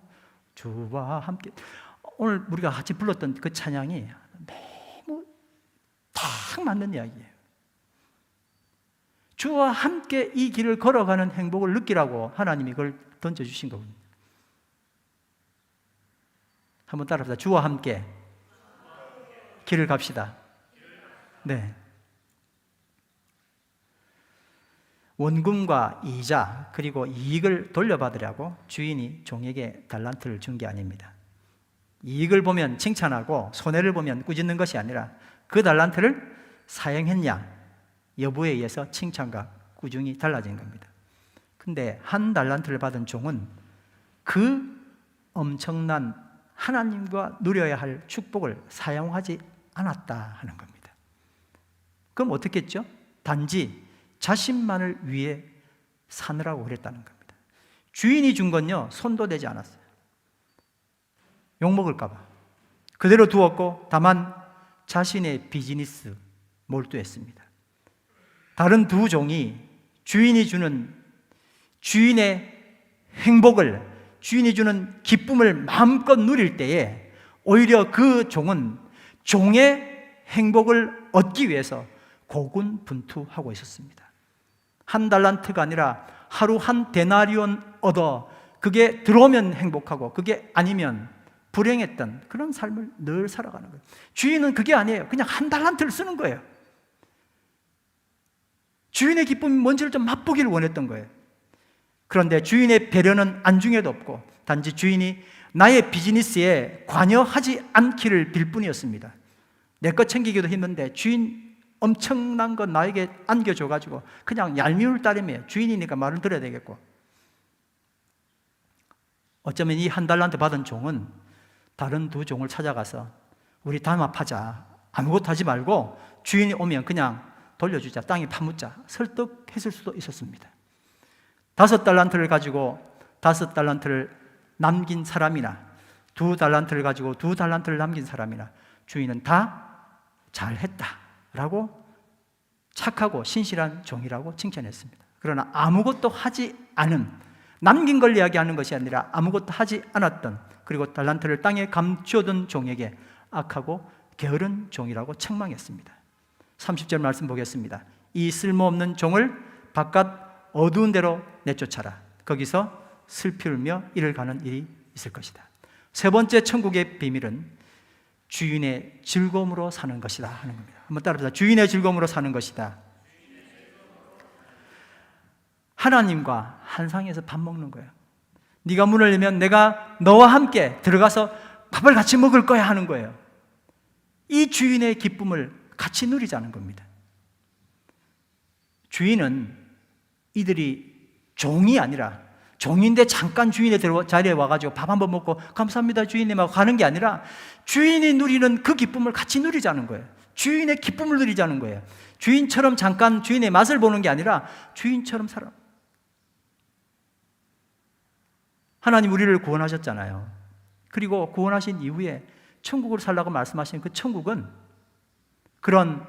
주와 함께. 오늘 우리가 같이 불렀던 그 찬양이 너무 딱 맞는 이야기예요. 주와 함께 이 길을 걸어가는 행복을 느끼라고 하나님이 그걸 던져주신 거거든요. 한번 따라합시다. 주와 함께 길을 갑시다. 네. 원금과 이자 그리고 이익을 돌려받으려고 주인이 종에게 달란트를 준 게 아닙니다. 이익을 보면 칭찬하고 손해를 보면 꾸짖는 것이 아니라 그 달란트를 사용했냐 여부에 의해서 칭찬과 꾸중이 달라진 겁니다. 근데 한 달란트를 받은 종은 그 엄청난 하나님과 누려야 할 축복을 사용하지 않았다 하는 겁니다. 그럼 어떻게 했죠? 단지 자신만을 위해 사느라고 그랬다는 겁니다. 주인이 준 건요 손도 대지 않았어요. 욕먹을까 봐 그대로 두었고 다만 자신의 비즈니스 몰두했습니다. 다른 두 종이 주인이 주는 주인의 행복을 주인이 주는 기쁨을 마음껏 누릴 때에 오히려 그 종은 종의 행복을 얻기 위해서 고군분투하고 있었습니다. 한 달란트가 아니라 하루 한 데나리온 얻어 그게 들어오면 행복하고 그게 아니면 불행했던 그런 삶을 늘 살아가는 거예요. 주인은 그게 아니에요. 그냥 한 달란트를 쓰는 거예요. 주인의 기쁨이 뭔지를 좀 맛보기를 원했던 거예요. 그런데 주인의 배려는 안중에도 없고 단지 주인이 나의 비즈니스에 관여하지 않기를 빌 뿐이었습니다. 내 것 챙기기도 힘든데 주인 엄청난 거 나에게 안겨줘가지고 그냥 얄미울 따름이에요. 주인이니까 말을 들어야 되겠고. 어쩌면 이 한 달란트 받은 종은 다른 두 종을 찾아가서 우리 담합하자. 아무것도 하지 말고 주인이 오면 그냥 돌려주자. 땅에 파묻자. 설득했을 수도 있었습니다. 5달란트를 가지고 5달란트를 남긴 사람이나 2달란트를 가지고 2달란트를 남긴 사람이나 주인은 다 잘했다라고 착하고 신실한 종이라고 칭찬했습니다. 그러나 아무것도 하지 않은 남긴 걸 이야기하는 것이 아니라 아무것도 하지 않았던 그리고 달란트를 땅에 감추어둔 종에게 악하고 게으른 종이라고 책망했습니다. 30절 말씀 보겠습니다. 이 쓸모없는 종을 바깥 어두운 데로 내쫓아라. 거기서 슬피 울며 이를 가는 일이 있을 것이다. 세 번째 천국의 비밀은 주인의 즐거움으로 사는 것이다 하는 겁니다. 한번 따라합시다. 주인의 즐거움으로 사는 것이다. 하나님과 한 상에서 밥 먹는 거예요. 네가 문을 열면 내가 너와 함께 들어가서 밥을 같이 먹을 거야 하는 거예요. 이 주인의 기쁨을 같이 누리자는 겁니다. 주인은 이들이 종이 아니라, 종인데 잠깐 주인의 자리에 와가지고 밥 한번 먹고 감사합니다 주인님 하고 가는 게 아니라 주인이 누리는 그 기쁨을 같이 누리자는 거예요. 주인의 기쁨을 누리자는 거예요. 주인처럼 잠깐 주인의 맛을 보는 게 아니라 주인처럼 살아. 하나님 우리를 구원하셨잖아요. 그리고 구원하신 이후에 천국으로 살라고 말씀하신 그 천국은 그런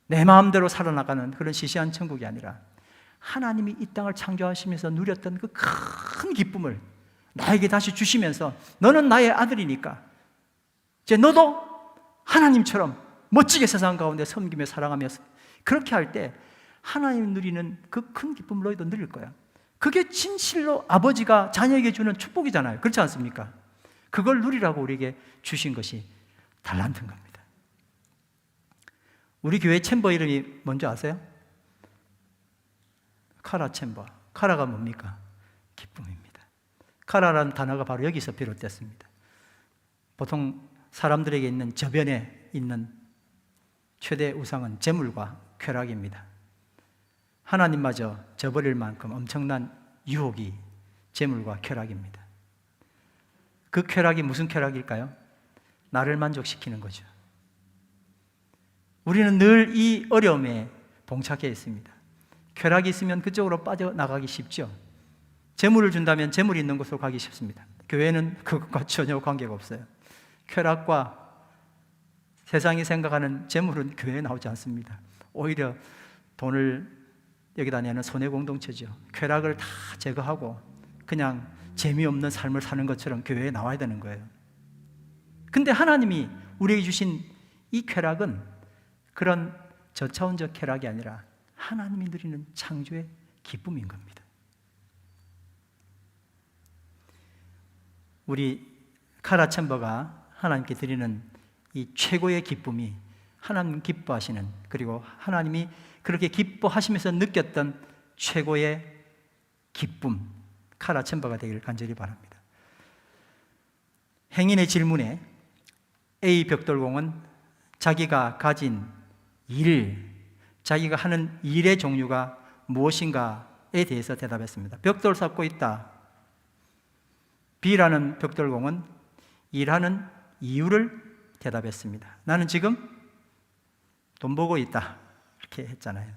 내 마음대로 살아나가는 그런 시시한 천국이 아니라 하나님이 이 땅을 창조하시면서 누렸던 그 큰 기쁨을 나에게 다시 주시면서 너는 나의 아들이니까 이제 너도 하나님처럼 멋지게 세상 가운데 섬기며 살아가며 그렇게 할 때 하나님 누리는 그 큰 기쁨을 너희도 누릴 거야. 그게 진실로 아버지가 자녀에게 주는 축복이잖아요. 그렇지 않습니까? 그걸 누리라고 우리에게 주신 것이 달란트인 겁니다. 우리 교회 챔버 이름이 뭔지 아세요? 카라 챔버. 카라가 뭡니까? 기쁨입니다. 카라라는 단어가 바로 여기서 비롯됐습니다. 보통 사람들에게 있는 저변에 있는 최대 우상은 재물과 쾌락입니다. 하나님마저 저버릴 만큼 엄청난 유혹이 재물과 쾌락입니다. 그 쾌락이 무슨 쾌락일까요? 나를 만족시키는 거죠. 우리는 늘 이 어려움에 봉착해 있습니다. 쾌락이 있으면 그쪽으로 빠져나가기 쉽죠. 재물을 준다면 재물이 있는 곳으로 가기 쉽습니다. 교회는 그것과 전혀 관계가 없어요. 쾌락과 세상이 생각하는 재물은 교회에 나오지 않습니다. 오히려 돈을 여기다 내는 손해공동체죠. 쾌락을 다 제거하고 그냥 재미없는 삶을 사는 것처럼 교회에 나와야 되는 거예요. 근데 하나님이 우리에게 주신 이 쾌락은 그런 저차원적 쾌락이 아니라 하나님이 누리는 창조의 기쁨인 겁니다. 우리 카라 챔버가 하나님께 드리는 이 최고의 기쁨이 하나님 기뻐하시는, 그리고 하나님이 그렇게 기뻐하시면서 느꼈던 최고의 기쁨, 카라 챔버가 되기를 간절히 바랍니다. 행인의 질문에 A 벽돌공은 자기가 가진 일, 자기가 하는 일의 종류가 무엇인가에 대해서 대답했습니다. 벽돌 쌓고 있다. B라는 벽돌공은 일하는 이유를 대답했습니다. 나는 지금 돈 벌고 있다. 이렇게 했잖아요.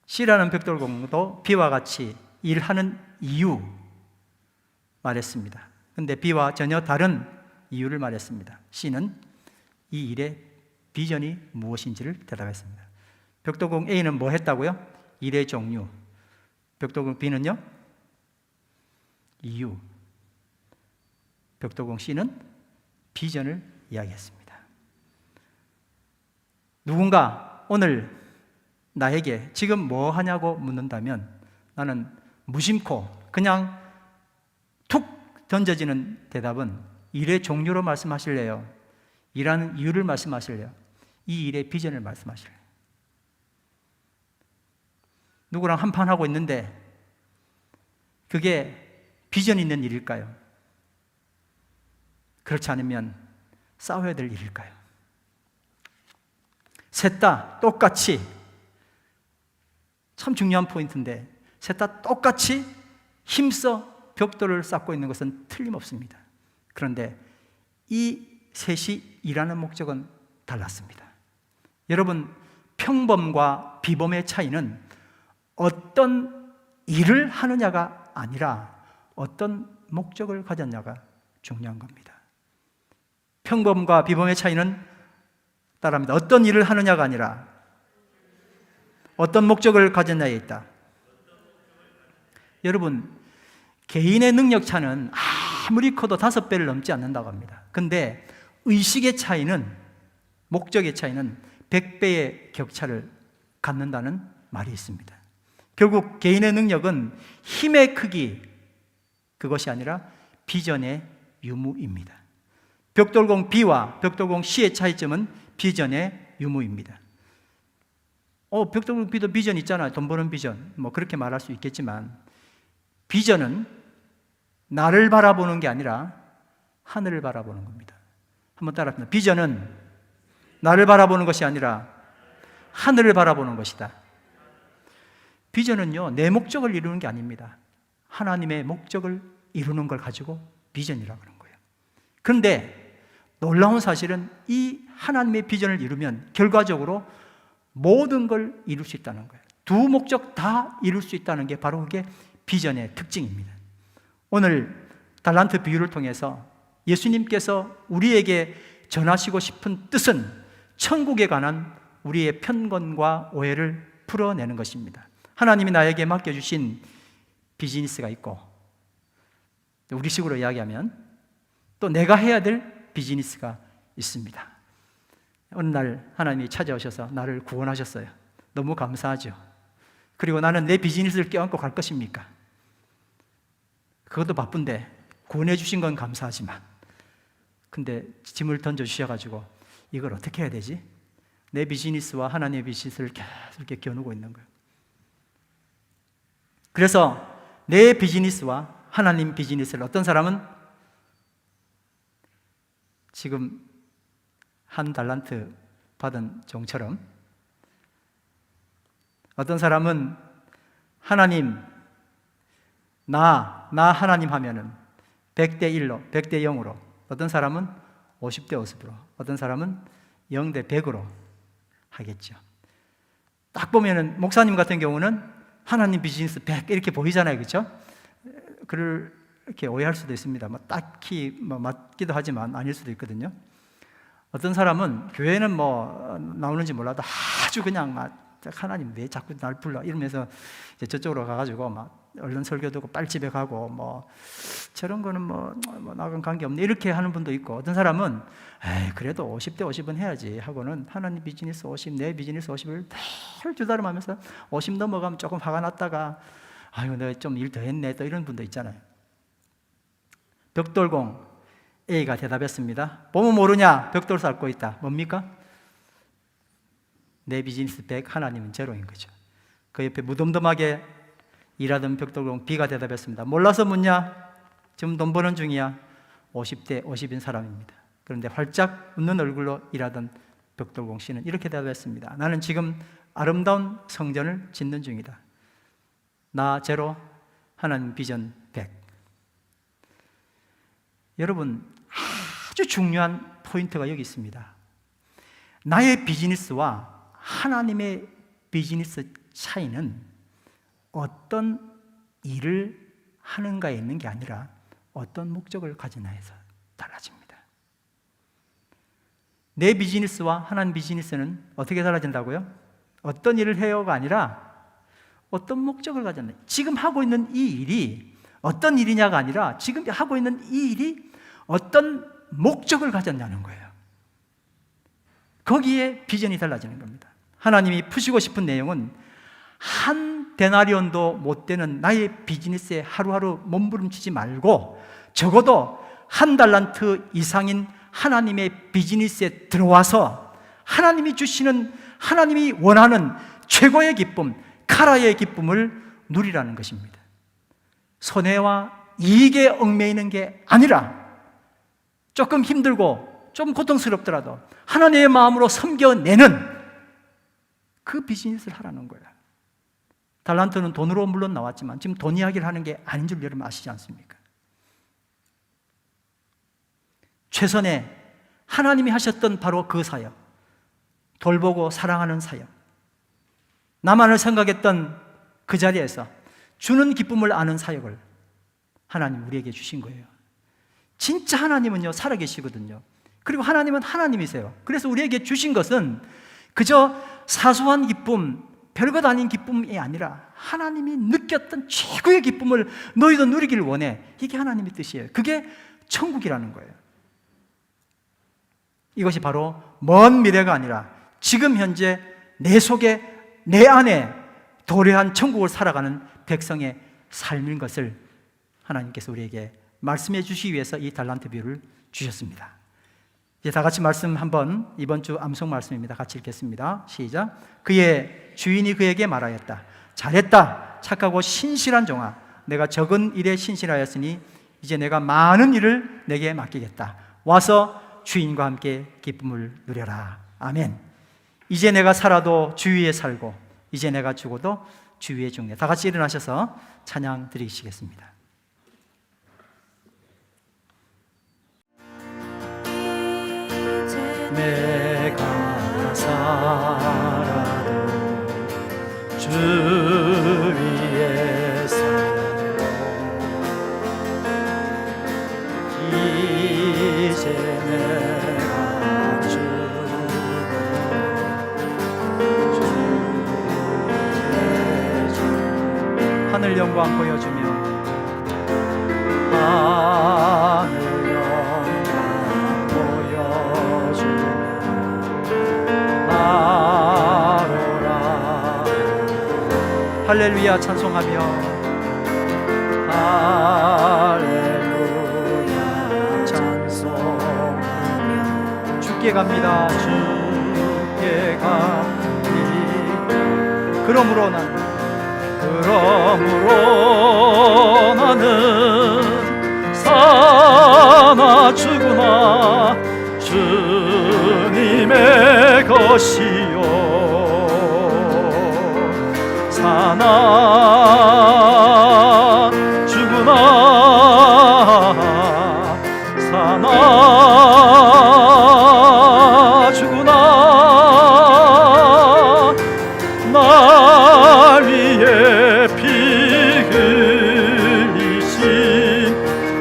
C라는 벽돌공도 B와 같이 일하는 이유 말했습니다. 근데 B와 전혀 다른 이유를 말했습니다. C는 이 일의 비전이 무엇인지를 대답했습니다. 벽돌공 A는 뭐 했다고요? 일의 종류. 벽돌공 B는요? 이유. 벽돌공 C는 비전을 이야기했습니다. 누군가 오늘 나에게 지금 뭐 하냐고 묻는다면 나는 무심코 그냥 툭 던져지는 대답은 일의 종류로 말씀하실래요? 일하는 이유를 말씀하실래요? 이 일의 비전을 말씀하실래요? 누구랑 한판 하고 있는데 그게 비전 있는 일일까요? 그렇지 않으면 싸워야 될 일일까요? 셋 다 똑같이, 참 중요한 포인트인데 셋 다 똑같이 힘써 벽돌을 쌓고 있는 것은 틀림없습니다. 그런데 이 셋이 일하는 목적은 달랐습니다. 여러분, 평범과 비범의 차이는 어떤 일을 하느냐가 아니라 어떤 목적을 가졌냐가 중요한 겁니다. 평범과 비범의 차이는 따라합니다. 어떤 일을 하느냐가 아니라 어떤 목적을 가졌냐에 있다. 여러분, 개인의 능력 차는 아무리 커도 5배를 넘지 않는다고 합니다. 근데 의식의 차이는, 목적의 차이는 100배의 격차를 갖는다는 말이 있습니다. 결국 개인의 능력은 힘의 크기, 그것이 아니라 비전의 유무입니다. 벽돌공 B와 벽돌공 C의 차이점은 비전의 유무입니다. 벽돌공 B도 비전 있잖아요. 돈 버는 비전. 뭐 그렇게 말할 수 있겠지만 비전은 나를 바라보는 게 아니라 하늘을 바라보는 겁니다. 한번 따라합니다. 비전은 나를 바라보는 것이 아니라 하늘을 바라보는 것이다. 비전은요, 내 목적을 이루는 게 아닙니다. 하나님의 목적을 이루는 걸 가지고 비전이라고 하는 거예요. 그런데 놀라운 사실은 이 하나님의 비전을 이루면 결과적으로 모든 걸 이룰 수 있다는 거예요. 두 목적 다 이룰 수 있다는 게 바로 그게 비전의 특징입니다. 오늘 달란트 비유를 통해서 예수님께서 우리에게 전하시고 싶은 뜻은 천국에 관한 우리의 편견과 오해를 풀어내는 것입니다. 하나님이 나에게 맡겨주신 비즈니스가 있고, 우리식으로 이야기하면 또 내가 해야 될 비즈니스가 있습니다. 어느 날 하나님이 찾아오셔서 나를 구원하셨어요. 너무 감사하죠. 그리고 나는 내 비즈니스를 껴안고 갈 것입니까? 그것도 바쁜데 구원해 주신 건 감사하지만, 근데 짐을 던져주셔가지고 이걸 어떻게 해야 되지? 내 비즈니스와 하나님의 비즈니스를 계속 이렇게 겨누고 있는 거예요. 그래서 내 비즈니스와 하나님 비즈니스를 어떤 사람은 지금 한 달란트 받은 종처럼, 어떤 사람은 하나님, 나 하나님 하면은 100대 1로, 100대 0으로, 어떤 사람은 50대 50으로, 어떤 사람은 0대 100으로 하겠죠. 딱 보면은 목사님 같은 경우는 하나님 비즈니스 100 이렇게 보이잖아요. 그렇죠? 그렇게 오해할 수도 있습니다. 딱히 맞기도 하지만 아닐 수도 있거든요. 어떤 사람은 교회는 나오는지 몰라도 아주 그냥 하나님 왜 자꾸 날 불러 이러면서 이제 저쪽으로 가가지고 얼른 설교 듣고 빨리 집에 가고 저런 거는 나랑 관계없네 이렇게 하는 분도 있고, 어떤 사람은 그래도 50대 50은 해야지 하고는 하나님 비즈니스 50, 내 비즈니스 50을 늘 주다름하면서 50 넘어가면 조금 화가 났다가 아유 내가 좀 일 더 했네 또 이런 분도 있잖아요. 벽돌공 A가 대답했습니다. 보면 모르냐? 벽돌 쌓고 있다. 뭡니까? 내 비즈니스 100, 하나님은 제로인 거죠. 그 옆에 무덤덤하게 일하던 벽돌공 B가 대답했습니다. 몰라서 묻냐? 지금 돈 버는 중이야. 50대 50인 사람입니다. 그런데 활짝 웃는 얼굴로 일하던 벽돌공 C는 이렇게 대답했습니다. 나는 지금 아름다운 성전을 짓는 중이다. 나 제로, 하나님 비전 100. 여러분, 아주 중요한 포인트가 여기 있습니다. 나의 비즈니스와 하나님의 비즈니스 차이는 어떤 일을 하는가에 있는 게 아니라 어떤 목적을 가지나에서 달라집니다. 내 비즈니스와 하나님 비즈니스는 어떻게 달라진다고요? 어떤 일을 해요가 아니라 어떤 목적을 가졌나. 지금 하고 있는 이 일이 어떤 일이냐가 아니라 지금 하고 있는 이 일이 어떤 목적을 가졌냐는 거예요. 거기에 비전이 달라지는 겁니다. 하나님이 푸시고 싶은 내용은 한 데나리온도 못 되는 나의 비즈니스에 하루하루 몸부림치지 말고 적어도 한 달란트 이상인 하나님의 비즈니스에 들어와서 하나님이 주시는, 하나님이 원하는 최고의 기쁨, 카라의 기쁨을 누리라는 것입니다. 손해와 이익에 얽매이는 게 아니라 조금 힘들고 좀 고통스럽더라도 하나님의 마음으로 섬겨내는 그 비즈니스를 하라는 거예요. 달란트는 돈으로 물론 나왔지만 지금 돈 이야기를 하는 게 아닌 줄 여러분 아시지 않습니까? 최선의 하나님이 하셨던 바로 그 사역, 돌보고 사랑하는 사역, 나만을 생각했던 그 자리에서 주는 기쁨을 아는 사역을 하나님 우리에게 주신 거예요. 진짜 하나님은요 살아계시거든요. 그리고 하나님은 하나님이세요. 그래서 우리에게 주신 것은 그저 사소한 기쁨, 별것 아닌 기쁨이 아니라 하나님이 느꼈던 최고의 기쁨을 너희도 누리기를 원해. 이게 하나님의 뜻이에요. 그게 천국이라는 거예요. 이것이 바로 먼 미래가 아니라 지금 현재 내 속에, 내 안에 도래한 천국을 살아가는 백성의 삶인 것을 하나님께서 우리에게 말씀해 주시기 위해서 이 달란트 비유를 주셨습니다. 이제 다 같이 말씀 한번, 이번 주 암송 말씀입니다. 같이 읽겠습니다. 시작. 그의 주인이 그에게 말하였다. 잘했다. 착하고 신실한 종아. 내가 적은 일에 신실하였으니 이제 내가 많은 일을 내게 맡기겠다. 와서 주인과 함께 기쁨을 누려라. 아멘. 이제 내가 살아도 주 위에 살고 이제 내가 죽어도 주 위에 죽네. 다 같이 일어나셔서 찬양 드리시겠습니다. 내가 살아도 주 위에 살고 이제 내가 하늘 영광 보여주며 하늘 영광 보여주며 아로라 할렐루야 찬송하며 할렐루야 찬송하며 주께 갑니다. 주께 갑니다. 그러므로 나는 사나 죽으나 주님의 것이요 사나 죽으나 사나 죽으나 날 위해 피 흘리신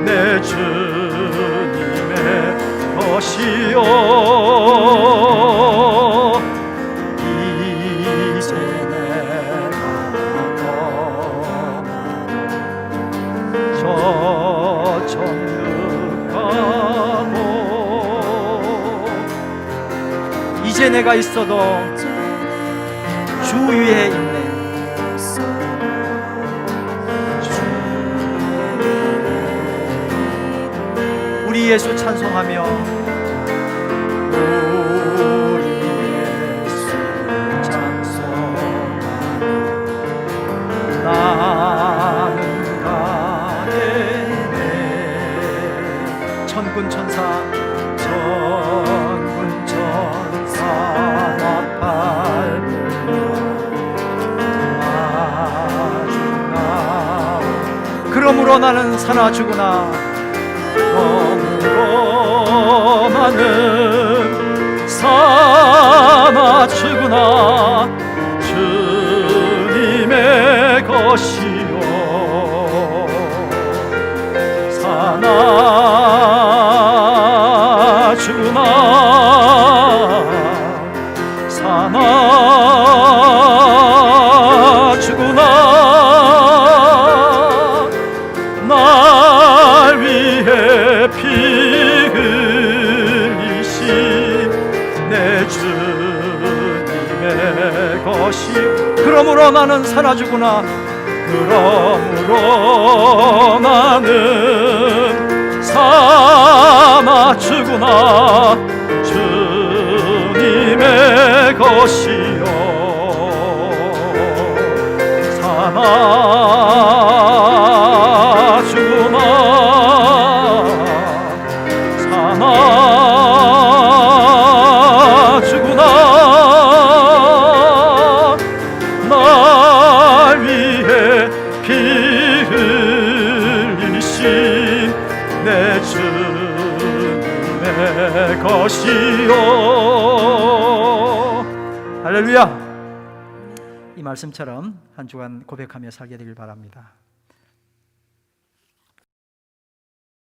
내 주님의 것이요 이제 내가 떠나 저 천국 가고 이제 내가 있어도 주 위에 있네. 우리 예수 찬송하며 우리 예수 찬송하며 나는 가겠네. 천군 천사 그러므로 나는 사나 죽으나 그러므로 나는 사나 죽으나 주님의 것이요 사나 죽으나 사나 죽으나 날 위해 피 흘리신 내 주님의 것이 그러므로 나는 사나 죽으나 그러므로 나는 사나 죽으나 주님의 것이요 사나 죽으나 사나 죽으나 날 위해 피 흘리신 내 주님의 것이요 할렐루야. 이 말씀처럼 한 주간 고백하며 살게 되길 바랍니다.